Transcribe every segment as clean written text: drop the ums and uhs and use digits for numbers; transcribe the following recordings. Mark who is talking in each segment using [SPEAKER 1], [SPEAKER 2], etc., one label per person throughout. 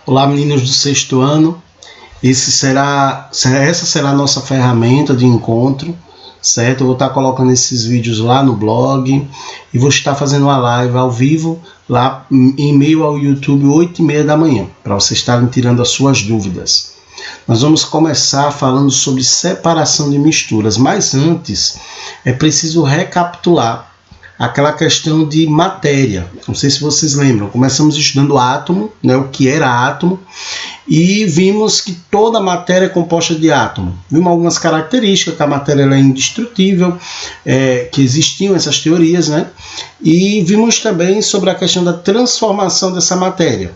[SPEAKER 1] Olá, meninos do sexto ano. Essa será a nossa ferramenta de encontro, certo? Eu vou estar colocando esses vídeos lá no blog e vou estar fazendo uma live ao vivo lá em meio ao YouTube 8h30 da manhã, para vocês estarem tirando as suas dúvidas. Nós vamos começar falando sobre separação de misturas, mas antes é preciso recapitular aquela questão de matéria. Não sei se vocês lembram, começamos estudando átomo, né, o que era átomo, e vimos que toda matéria é composta de átomo. Vimos algumas características, que a matéria ela é indestrutível, que existiam essas teorias, né? E vimos também sobre a questão da transformação dessa matéria,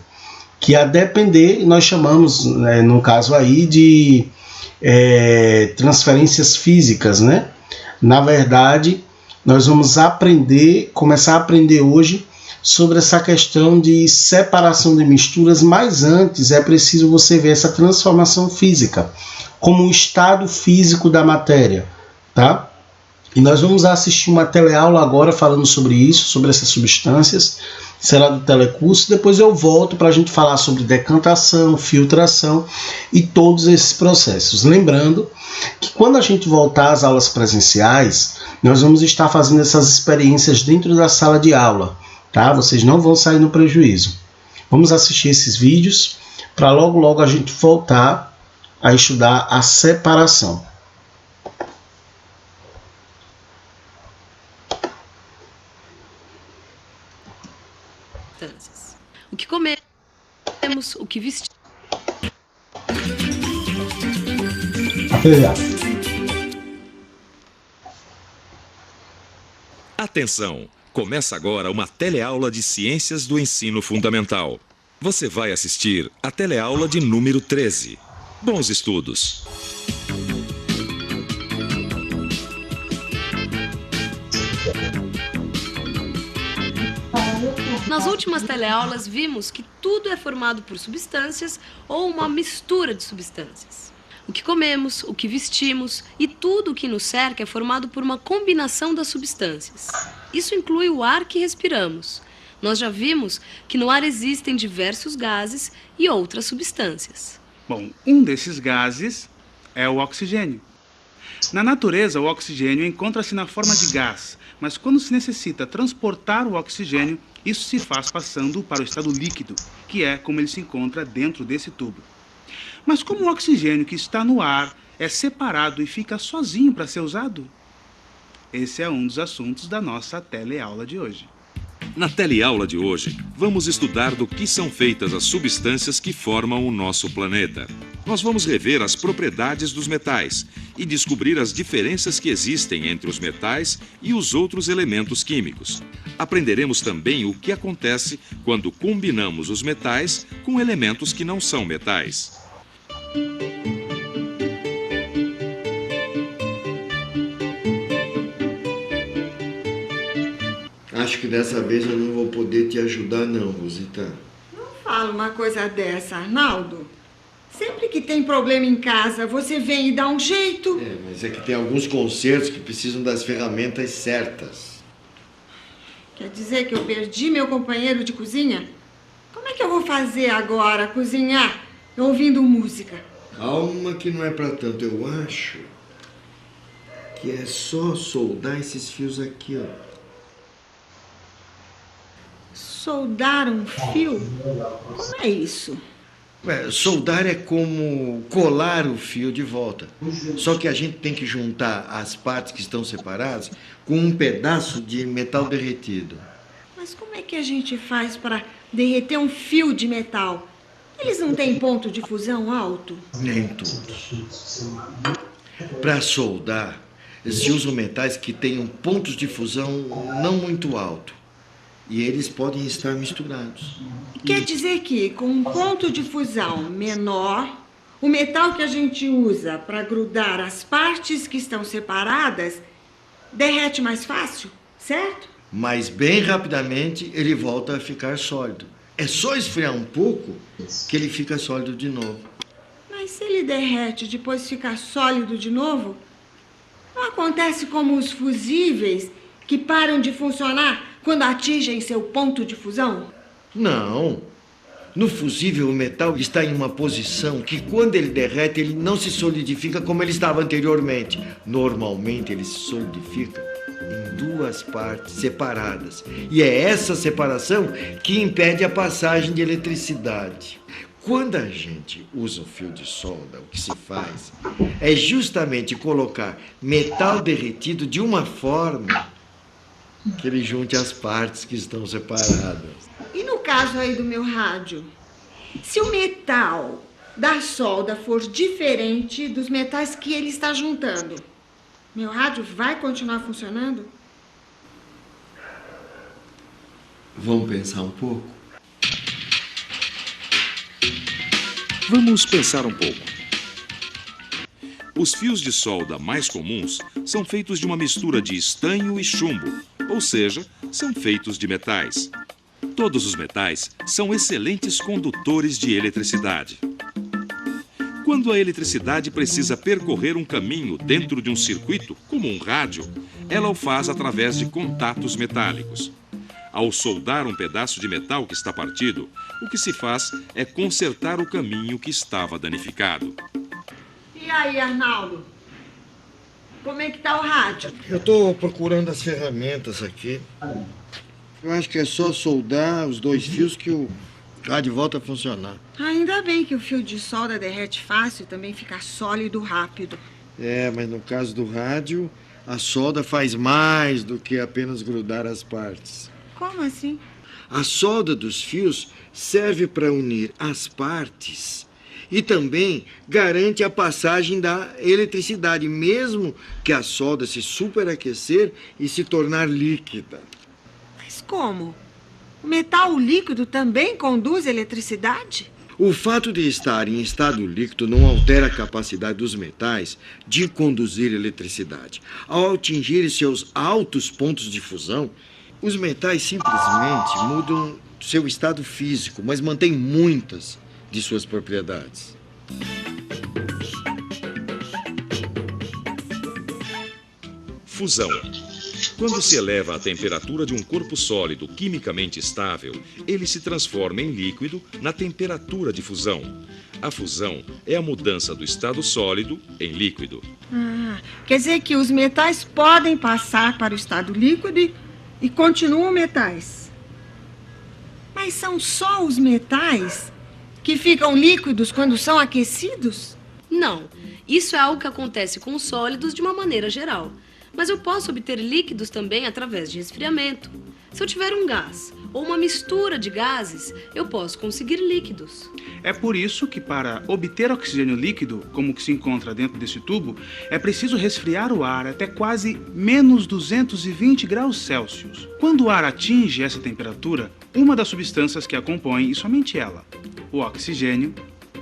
[SPEAKER 1] que a depender, nós chamamos, né, no caso aí, de transferências físicas, né? Na verdade, nós vamos começar a aprender hoje sobre essa questão de separação de misturas, mas antes é preciso você ver essa transformação física, como o estado físico da matéria, tá? E nós vamos assistir uma teleaula agora falando sobre isso, sobre essas substâncias, será do telecurso, depois eu volto para a gente falar sobre decantação, filtração e todos esses processos. Lembrando que quando a gente voltar às aulas presenciais, nós vamos estar fazendo essas experiências dentro da sala de aula, tá? Vocês não vão sair no prejuízo. Vamos assistir esses vídeos para logo a gente voltar a estudar a separação.
[SPEAKER 2] O que comemos, o que vestimos.
[SPEAKER 3] Atenção! Começa agora uma teleaula de Ciências do Ensino Fundamental. Você vai assistir a teleaula de número 13. Bons estudos!
[SPEAKER 2] Nas últimas teleaulas vimos que tudo é formado por substâncias ou uma mistura de substâncias. O que comemos, o que vestimos e tudo o que nos cerca é formado por uma combinação das substâncias. Isso inclui o ar que respiramos. Nós já vimos que no ar existem diversos gases e outras substâncias.
[SPEAKER 4] Bom, um desses gases é o oxigênio. Na natureza, o oxigênio encontra-se na forma de gás, mas quando se necessita transportar o oxigênio, isso se faz passando para o estado líquido, que é como ele se encontra dentro desse tubo. Mas como o oxigênio que está no ar é separado e fica sozinho para ser usado? Esse é um dos assuntos da nossa teleaula de hoje.
[SPEAKER 3] Na teleaula de hoje, vamos estudar do que são feitas as substâncias que formam o nosso planeta. Nós vamos rever as propriedades dos metais e descobrir as diferenças que existem entre os metais e os outros elementos químicos. Aprenderemos também o que acontece quando combinamos os metais com elementos que não são metais.
[SPEAKER 5] Acho que dessa vez eu não vou poder te ajudar não, Rosita.
[SPEAKER 6] Não fala uma coisa dessa, Arnaldo. Sempre que tem problema em casa, você vem e dá um jeito.
[SPEAKER 5] Mas é que tem alguns concertos que precisam das ferramentas certas.
[SPEAKER 6] Quer dizer que eu perdi meu companheiro de cozinha? Como é que eu vou fazer agora, cozinhar, ouvindo música?
[SPEAKER 5] Calma que não é pra tanto. Eu acho que é só soldar esses fios aqui, ó.
[SPEAKER 6] Soldar um fio? Como é isso?
[SPEAKER 5] Soldar é como colar o fio de volta. Só que a gente tem que juntar as partes que estão separadas com um pedaço de metal derretido.
[SPEAKER 6] Mas como é que a gente faz para derreter um fio de metal? Eles não têm ponto de fusão alto?
[SPEAKER 5] Nem todos. Para soldar, se usam metais que tenham pontos de fusão não muito alto. E eles podem estar misturados.
[SPEAKER 6] Quer dizer que, com um ponto de fusão menor, o metal que a gente usa para grudar as partes que estão separadas derrete mais fácil, certo?
[SPEAKER 5] Mas bem rapidamente ele volta a ficar sólido. É só esfriar um pouco que ele fica sólido de novo.
[SPEAKER 6] Mas se ele derrete e depois fica sólido de novo, não acontece como os fusíveis que param de funcionar quando atingem seu ponto de fusão?
[SPEAKER 5] Não. No fusível, o metal está em uma posição que, quando ele derrete, ele não se solidifica como ele estava anteriormente. Normalmente, ele se solidifica em duas partes separadas. E é essa separação que impede a passagem de eletricidade. Quando a gente usa o fio de solda, o que se faz é justamente colocar metal derretido de uma forma que ele junte as partes que estão separadas.
[SPEAKER 6] E no caso aí do meu rádio, se o metal da solda for diferente dos metais que ele está juntando, meu rádio vai continuar funcionando?
[SPEAKER 5] Vamos pensar um pouco?
[SPEAKER 3] Vamos pensar um pouco. Os fios de solda mais comuns são feitos de uma mistura de estanho e chumbo, ou seja, são feitos de metais. Todos os metais são excelentes condutores de eletricidade. Quando a eletricidade precisa percorrer um caminho dentro de um circuito, como um rádio, ela o faz através de contatos metálicos. Ao soldar um pedaço de metal que está partido, o que se faz é consertar o caminho que estava danificado.
[SPEAKER 6] E aí, Arnaldo? Como é que tá o rádio?
[SPEAKER 5] Eu estou procurando as ferramentas aqui. Eu acho que é só soldar os dois fios que o rádio volta a funcionar.
[SPEAKER 6] Ainda bem que o fio de solda derrete fácil e também fica sólido rápido.
[SPEAKER 5] É, mas no caso do rádio, a solda faz mais do que apenas grudar as partes.
[SPEAKER 6] Como assim?
[SPEAKER 5] A solda dos fios serve para unir as partes e também garante a passagem da eletricidade, mesmo que a solda se superaquecer e se tornar líquida.
[SPEAKER 6] Mas como? O metal líquido também conduz eletricidade?
[SPEAKER 5] O fato de estar em estado líquido não altera a capacidade dos metais de conduzir eletricidade. Ao atingirem seus altos pontos de fusão, os metais simplesmente mudam seu estado físico, mas mantêm muitas de suas propriedades.
[SPEAKER 3] Fusão. Quando se eleva a temperatura de um corpo sólido quimicamente estável, ele se transforma em líquido na temperatura de fusão. A fusão é a mudança do estado sólido em líquido.
[SPEAKER 6] Quer dizer que os metais podem passar para o estado líquido e continuam metais. Mas são só os metais que ficam líquidos quando são aquecidos?
[SPEAKER 2] Não, isso é algo que acontece com os sólidos de uma maneira geral. Mas eu posso obter líquidos também através de resfriamento. Se eu tiver um gás ou uma mistura de gases, eu posso conseguir líquidos.
[SPEAKER 4] É por isso que, para obter oxigênio líquido, como o que se encontra dentro desse tubo, é preciso resfriar o ar até quase menos 220 graus Celsius. Quando o ar atinge essa temperatura, uma das substâncias que a compõe, e somente ela, o oxigênio,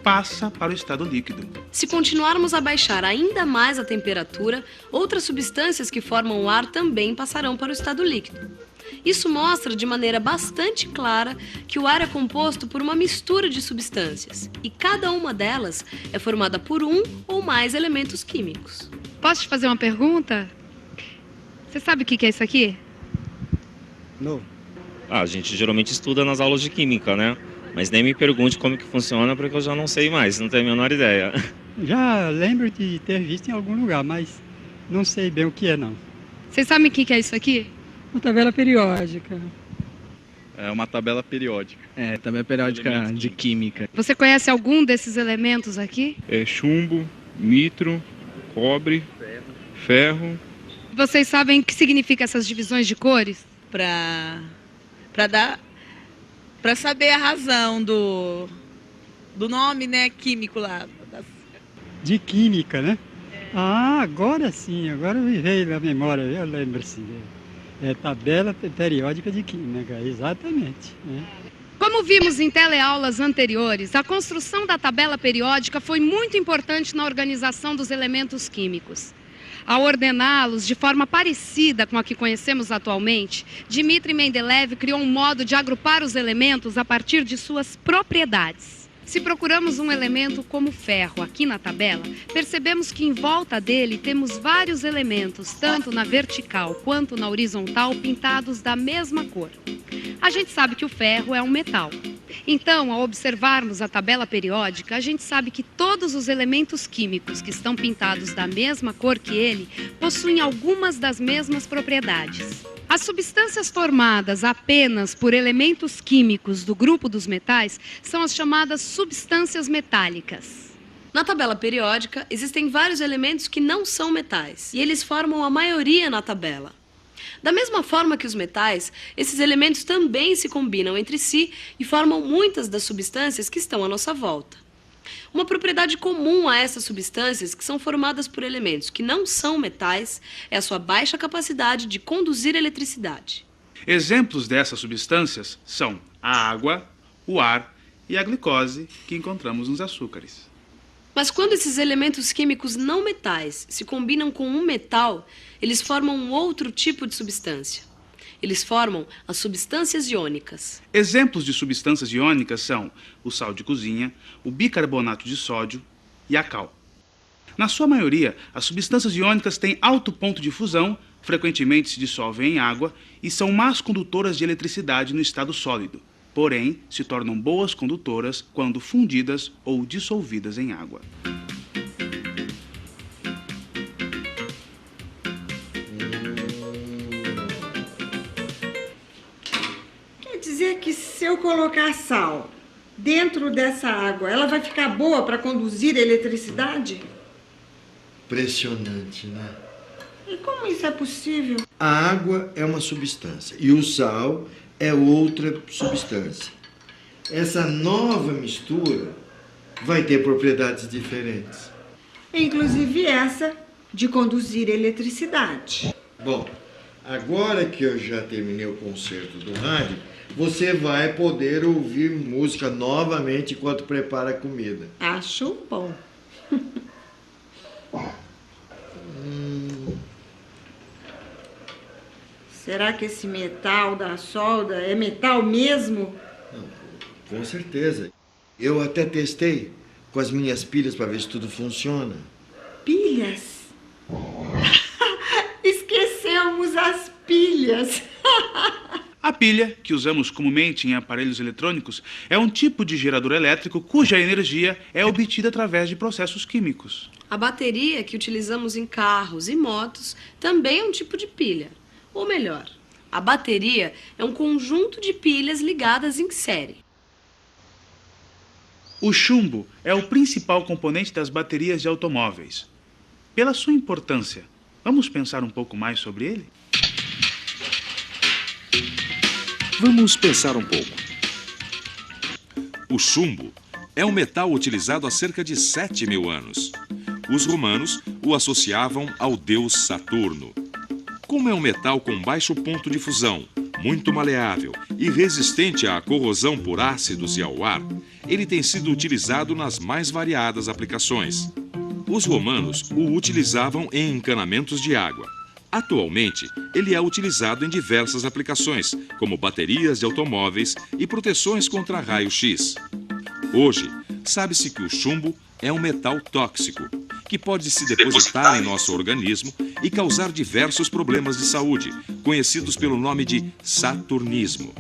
[SPEAKER 4] passa para o estado líquido.
[SPEAKER 2] Se continuarmos a baixar ainda mais a temperatura, outras substâncias que formam o ar também passarão para o estado líquido. Isso mostra de maneira bastante clara que o ar é composto por uma mistura de substâncias e cada uma delas é formada por um ou mais elementos químicos.
[SPEAKER 7] Posso te fazer uma pergunta? Você sabe o que é isso aqui?
[SPEAKER 5] Não.
[SPEAKER 8] A gente geralmente estuda nas aulas de química, né? Mas nem me pergunte como que funciona, porque eu já não sei mais, não tenho a menor ideia.
[SPEAKER 9] Já lembro de ter visto em algum lugar, mas não sei bem o que é, não.
[SPEAKER 7] Vocês sabem o que é isso aqui?
[SPEAKER 9] Uma tabela periódica.
[SPEAKER 10] É uma tabela periódica. É, tabela periódica de química.
[SPEAKER 7] Você conhece algum desses elementos aqui?
[SPEAKER 10] É chumbo, nitro, cobre, ferro.
[SPEAKER 7] Vocês sabem o que significa essas divisões de cores?
[SPEAKER 11] Para saber a razão do nome, né, químico lá.
[SPEAKER 9] De química, né? Ah, agora sim, agora me veio na memória, eu lembro sim. É tabela periódica de química, exatamente. Né?
[SPEAKER 7] Como vimos em teleaulas anteriores, a construção da tabela periódica foi muito importante na organização dos elementos químicos. Ao ordená-los de forma parecida com a que conhecemos atualmente, Dmitri Mendeleev criou um modo de agrupar os elementos a partir de suas propriedades. Se procuramos um elemento como ferro aqui na tabela, percebemos que em volta dele temos vários elementos, tanto na vertical quanto na horizontal, pintados da mesma cor. A gente sabe que o ferro é um metal. Então, ao observarmos a tabela periódica, a gente sabe que todos os elementos químicos que estão pintados da mesma cor que ele possuem algumas das mesmas propriedades. As substâncias formadas apenas por elementos químicos do grupo dos metais são as chamadas substâncias metálicas.
[SPEAKER 2] Na tabela periódica, existem vários elementos que não são metais, e eles formam a maioria na tabela. Da mesma forma que os metais, esses elementos também se combinam entre si e formam muitas das substâncias que estão à nossa volta. Uma propriedade comum a essas substâncias, que são formadas por elementos que não são metais, é a sua baixa capacidade de conduzir eletricidade.
[SPEAKER 4] Exemplos dessas substâncias são a água, o ar e a glicose que encontramos nos açúcares.
[SPEAKER 2] Mas quando esses elementos químicos não metais se combinam com um metal, eles formam um outro tipo de substância. Eles formam as substâncias iônicas.
[SPEAKER 4] Exemplos de substâncias iônicas são o sal de cozinha, o bicarbonato de sódio e a cal. Na sua maioria, as substâncias iônicas têm alto ponto de fusão, frequentemente se dissolvem em água e são más condutoras de eletricidade no estado sólido. Porém, se tornam boas condutoras quando fundidas ou dissolvidas em água.
[SPEAKER 6] Quer dizer que se eu colocar sal dentro dessa água, ela vai ficar boa para conduzir eletricidade?
[SPEAKER 5] Impressionante, né?
[SPEAKER 6] E como isso é possível?
[SPEAKER 5] A água é uma substância e o sal é outra substância. Essa nova mistura vai ter propriedades diferentes.
[SPEAKER 6] Inclusive essa de conduzir eletricidade.
[SPEAKER 5] Bom, agora que eu já terminei o concerto do rádio, você vai poder ouvir música novamente enquanto prepara a comida.
[SPEAKER 6] Acho bom. Será que esse metal da solda é metal mesmo?
[SPEAKER 5] Não, com certeza. Eu até testei com as minhas pilhas para ver se tudo funciona.
[SPEAKER 6] Pilhas? Esquecemos as pilhas.
[SPEAKER 4] A pilha, que usamos comumente em aparelhos eletrônicos, é um tipo de gerador elétrico cuja energia é obtida através de processos químicos.
[SPEAKER 2] A bateria, que utilizamos em carros e motos, também é um tipo de pilha. Ou melhor, a bateria é um conjunto de pilhas ligadas em série.
[SPEAKER 4] O chumbo é o principal componente das baterias de automóveis. Pela sua importância, vamos pensar um pouco mais sobre ele?
[SPEAKER 3] Vamos pensar um pouco. O chumbo é um metal utilizado há cerca de 7.000 anos. Os romanos o associavam ao deus Saturno. Como é um metal com baixo ponto de fusão, muito maleável e resistente à corrosão por ácidos e ao ar, ele tem sido utilizado nas mais variadas aplicações. Os romanos o utilizavam em encanamentos de água. Atualmente, ele é utilizado em diversas aplicações, como baterias de automóveis e proteções contra raio-x. Hoje, sabe-se que o chumbo é um metal tóxico, que pode se depositar em nosso organismo e causar diversos problemas de saúde, conhecidos pelo nome de saturnismo.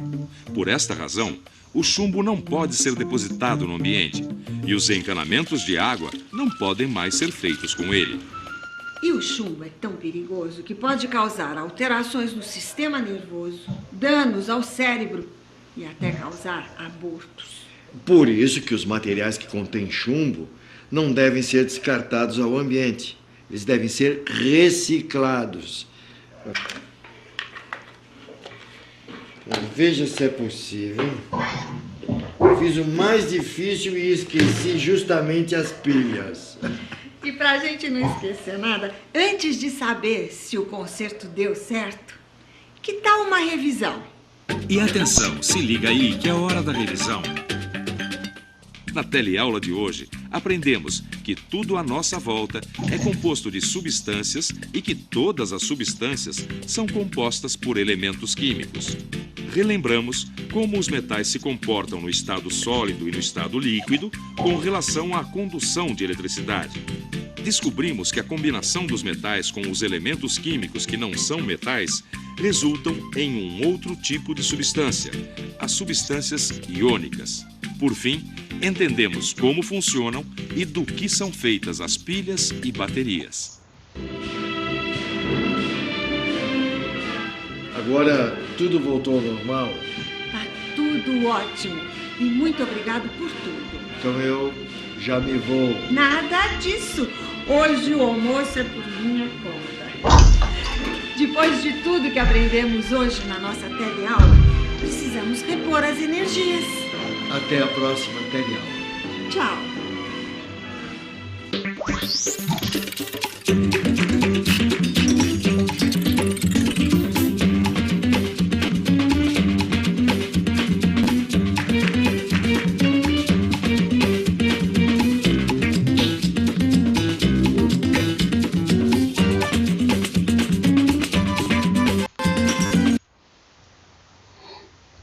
[SPEAKER 3] Por esta razão, o chumbo não pode ser depositado no ambiente e os encanamentos de água não podem mais ser feitos com ele.
[SPEAKER 6] E o chumbo é tão perigoso que pode causar alterações no sistema nervoso, danos ao cérebro e até causar abortos.
[SPEAKER 5] Por isso que os materiais que contêm chumbo não devem ser descartados ao ambiente. Eles devem ser reciclados. Veja se é possível. Eu fiz o mais difícil e esqueci justamente as pilhas.
[SPEAKER 6] E pra gente não esquecer nada, antes de saber se o concerto deu certo, que tal uma revisão?
[SPEAKER 3] E atenção, se liga aí que é hora da revisão. Na teleaula de hoje, aprendemos que tudo à nossa volta é composto de substâncias e que todas as substâncias são compostas por elementos químicos. Relembramos como os metais se comportam no estado sólido e no estado líquido com relação à condução de eletricidade. descobrimos que a combinação dos metais com os elementos químicos que não são metais resultam em um outro tipo de substância, as substâncias iônicas. Por fim, entendemos como funcionam e do que são feitas as pilhas e baterias.
[SPEAKER 5] Agora tudo voltou ao normal?
[SPEAKER 6] Tá tudo ótimo. E muito obrigado por tudo.
[SPEAKER 5] Então eu já me vou.
[SPEAKER 6] Nada disso. Hoje o almoço é por minha conta. Depois de tudo que aprendemos hoje na nossa teleaula, precisamos repor as energias.
[SPEAKER 5] Até a próxima teleaula.
[SPEAKER 6] Tchau.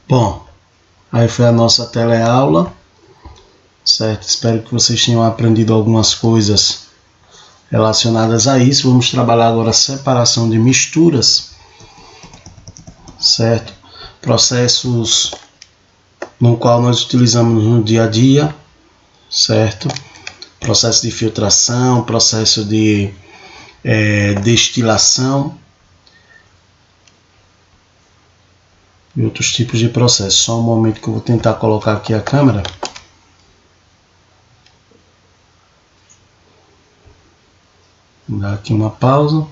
[SPEAKER 1] Bom, aí foi a nossa teleaula, certo? Espero que vocês tenham aprendido algumas coisas relacionadas a isso. Vamos trabalhar agora a separação de misturas, certo? Processos no qual nós utilizamos no dia a dia, certo? Processo de filtração, processo de destilação e outros tipos de processos. Só um momento que eu vou tentar colocar aqui a câmera. Vou dar aqui uma pausa.